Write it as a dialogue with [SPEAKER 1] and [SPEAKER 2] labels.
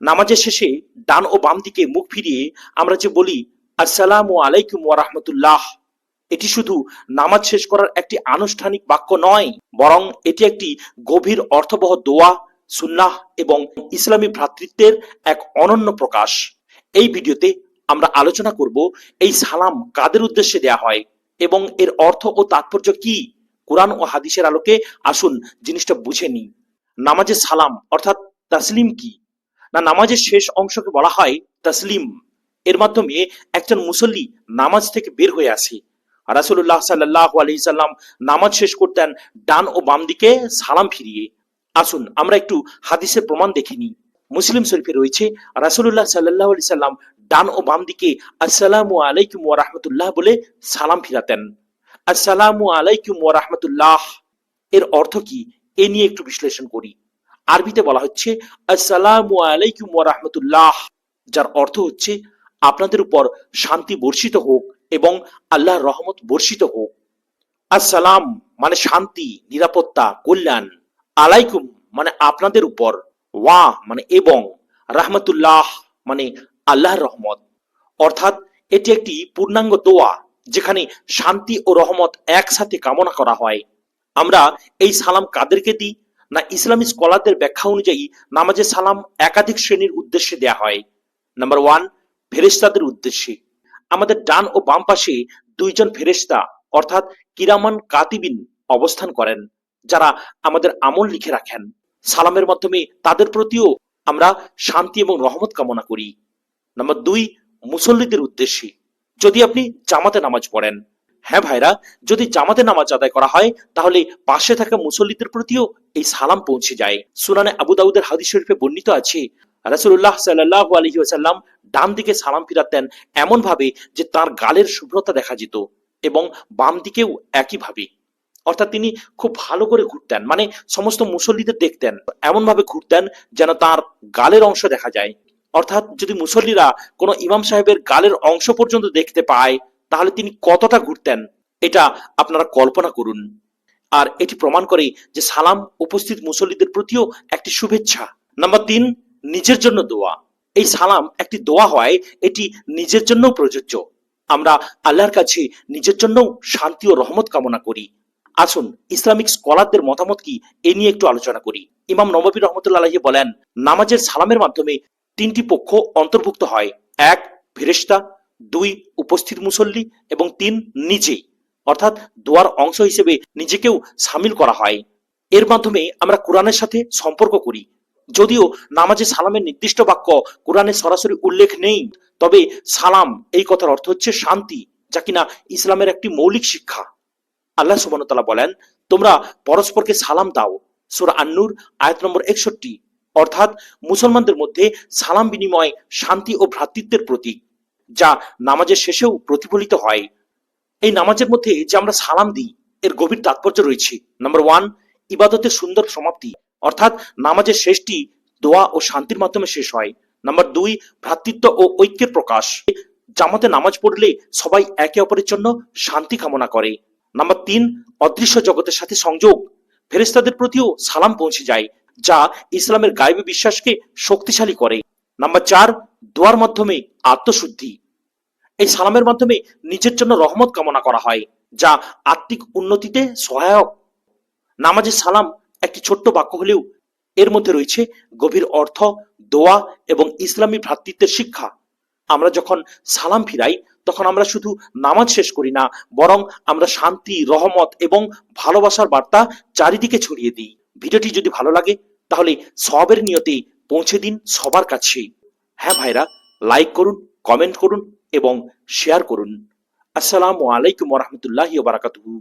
[SPEAKER 1] নামাজের শেষে ডান ও বাম দিকে মুখ ফিরিয়ে আমরা যে বলি আসসালামু আলাইকুম ওয়া রাহমাতুল্লাহ, এটি শুধু নামাজ শেষ করার একটি আনুষ্ঠানিক বাক্য নয়, বরং এটি একটি গভীর অর্থবহ দোয়া, সুন্নাহ এবং ইসলামী ভ্রাতৃত্বের এক অনন্য প্রকাশ। এই ভিডিওতে আমরা আলোচনা করব এই সালাম কাদের উদ্দেশ্যে দেয়া হয় এবং এর অর্থ ও তাৎপর্য কি। কোরআন ও হাদিসের আলোকে আসুন জিনিসটা বুঝে নিই। নামাজের সালাম অর্থাৎ তাসলিম কি? না, নামাজের শেষ অংশকে বলা হয় তাসলিম। এর মাধ্যমে একজন মুসল্লি নামাজ থেকে বের হয়ে আসে। রাসূলুল্লাহ সাল্লাল্লাহু আলাইহি সাল্লাম নামাজ শেষ করতেন ডান ও বাম দিকে সালাম ফিরিয়ে। আসুন আমরা একটু হাদিসের প্রমাণ দেখে নিই। মুসলিম শরীফে রয়েছে রাসূলুল্লাহ সাল্লাল্লাহু আলাইহি সাল্লাম ডান ও বাম দিকে আসসালামু আলাইকুম ওয়া রাহমাতুল্লাহ বলে সালাম ফিরাতেন। আসসালামু আলাইকুম ওয়া রাহমাতুল্লাহ এর অর্থ কি, এ নিয়ে একটু বিশ্লেষণ করি। আরবিতে বলা হচ্ছে আসসালামু আলাইকুম ওয়া রাহমাতুল্লাহ, যার অর্থ হচ্ছে আপনাদের উপর শান্তি বর্ষিত হোক এবং আল্লাহর রহমত বর্ষিত হোক। আসসালাম মানে শান্তি, নিরাপত্তা, কল্যাণ। আলাইকুম মানে আপনাদের উপর। ওয়া মানে এবং। রাহমাতুল্লাহ মানে আল্লাহর রহমত। অর্থাৎ এটি একটি পূর্ণাঙ্গ দোয়া যেখানে শান্তি ও রহমত একসাথে কামনা করা হয়। আমরা এই সালাম কাদেরকে দিই? না, ইসলামী স্কলারদের ব্যাখ্যা অনুযায়ী নামাজের সালাম একাধিক শ্রেণীর উদ্দেশ্যে দেয়া হয়। নাম্বার 1, ফেরেশতাদের উদ্দেশ্যে। আমাদের ডান ও বাম পাশে দুইজন ফেরেশতা অর্থাৎ কিরামান কাতিবিন অবস্থান করেন, যারা আমাদের আমল লিখে রাখেন। সালামের মাধ্যমে তাদের প্রতিও আমরা শান্তি এবং রহমত কামনা করি। নাম্বার 2, মুসল্লিদের উদ্দেশ্যে। যদি আপনি জামাতে নামাজ পড়েন, হ্যাঁ ভাইরা, যদি জামাতে নামাজ আদায় করা হয় তাহলে পাশে থাকা মুসল্লিদের প্রতিও এই সালাম পৌঁছে যায়। সুনানে আবু দাউদের হাদিস শরীফে বর্ণিত আছে রাসূলুল্লাহ সাল্লাল্লাহু আলাইহি ওয়াসাল্লাম ডান দিকে সালাম ফিরাতেন এমন ভাবে যে তার গালের শুভ্রতা দেখা যেত এবং বাম দিকেও একই ভাবে। অর্থাৎ তিনি খুব ভালো করে ঘুরতেন, মানে সমস্ত মুসল্লিদের দেখতেন এমন ভাবে ঘুরতেন যেন তার গালের অংশ দেখা যায়। অর্থাৎ যদি মুসল্লিরা কোনো ইমাম সাহেবের গালের অংশ পর্যন্ত দেখতে পায় তাহলে তিনি কতটা ঘুরতেন এটা আপনারা কল্পনা করুন। আর এটি প্রমাণ করে যে সালাম উপস্থিত মুসল্লিদের প্রতিও একটি শুভেচ্ছা। নাম্বার 3, নিজের জন্য দোয়া। এই সালাম একটি দোয়া হয়, এটি নিজের জন্য প্রযোজ্য। আমরা আল্লাহর কাছে নিজের জন্য শান্তি ও রহমত কামনা করি। আসুন ইসলামিক স্কলারদের মতামত কি এ নিয়ে একটু আলোচনা করি। ইমাম নববী রহমতুল্লাহ আলাইহি বলেন, নামাজের সালামের মাধ্যমে 3টি পক্ষ অন্তর্ভুক্ত হয়। 1, ফেরেশতা, 2, উপস্থিত মুসল্লি এবং 3, নিজেই। অর্থাৎ দোয়ার অংশ হিসেবে নিজেকেও সামিল করা হয়। এর মাধ্যমে আমরা কোরআনের সাথে সম্পর্ক করি। যদিও নামাজে সালামের নির্দিষ্ট বাক্য কোরআনে সরাসরি উল্লেখ নেই, তবে সালাম এই কথার অর্থ হচ্ছে শান্তি, যা কিনা ইসলামের একটি মৌলিক শিক্ষা। আল্লাহ সুবহানাহু ওয়া তাআলা বলেন, তোমরা পরস্পরকে সালাম দাও। সূরা আন-নূর আয়াত নম্বর 61। অর্থাৎ মুসলমানদের মধ্যে সালাম বিনিময় শান্তি ও ভ্রাতৃত্বের প্রতীক, যা নামাজের শেষেও প্রতিফলিত হয়। এই নামাজের মধ্যে যে আমরা সালাম দিই এর গভীর তাৎপর্য রয়েছে। নাম্বার 1, ইবাদতের সুন্দর সমাপ্তি, অর্থাৎ নামাজের শেষটি দোয়া ও শান্তির মাধ্যমে শেষ হয়। নাম্বার 2, ভ্রাতৃত্ব ও ঐক্যের প্রকাশ। জামাতে নামাজ পড়লে সবাই একে অপরের জন্য শান্তি কামনা করে। নাম্বার 3, অদৃশ্য জগতের সাথে সংযোগ। ফেরেশতাদের প্রতিও সালাম পৌঁছে যায়, যা ইসলামের গায়বী বিশ্বাসকে শক্তিশালী করে। নাম্বার 4, দোয়ার মাধ্যমে আত্মশুদ্ধি। এই সালামের মাধ্যমে নিজের জন্য রহমত কামনা করা হয়, যা আত্মিক উন্নতিতে সহায়ক। নামাজের সালাম একটি ছোট্ট বাক্য হলেও এর মধ্যে রয়েছে গভীর অর্থ, দোয়া এবং ইসলামী ভ্রাতৃত্বের শিক্ষা। আমরা যখন সালাম ফিরাই তখন আমরা শুধু নামাজ শেষ করি না, বরং আমরা শান্তি, রহমত এবং ভালোবাসার বার্তা চারিদিকে ছড়িয়ে দিই। ভিডিওটি যদি ভালো লাগে তাহলে সওয়াবের নিয়তে পৌঁছে দিন সবার কাছে। হ্যাঁ ভাইরা, লাইক করুন, কমেন্ট করুন এবং শেয়ার করুন। আসসালামু আলাইকুম ওয়া রাহমাতুল্লাহি ওয়া বারাকাতুহু।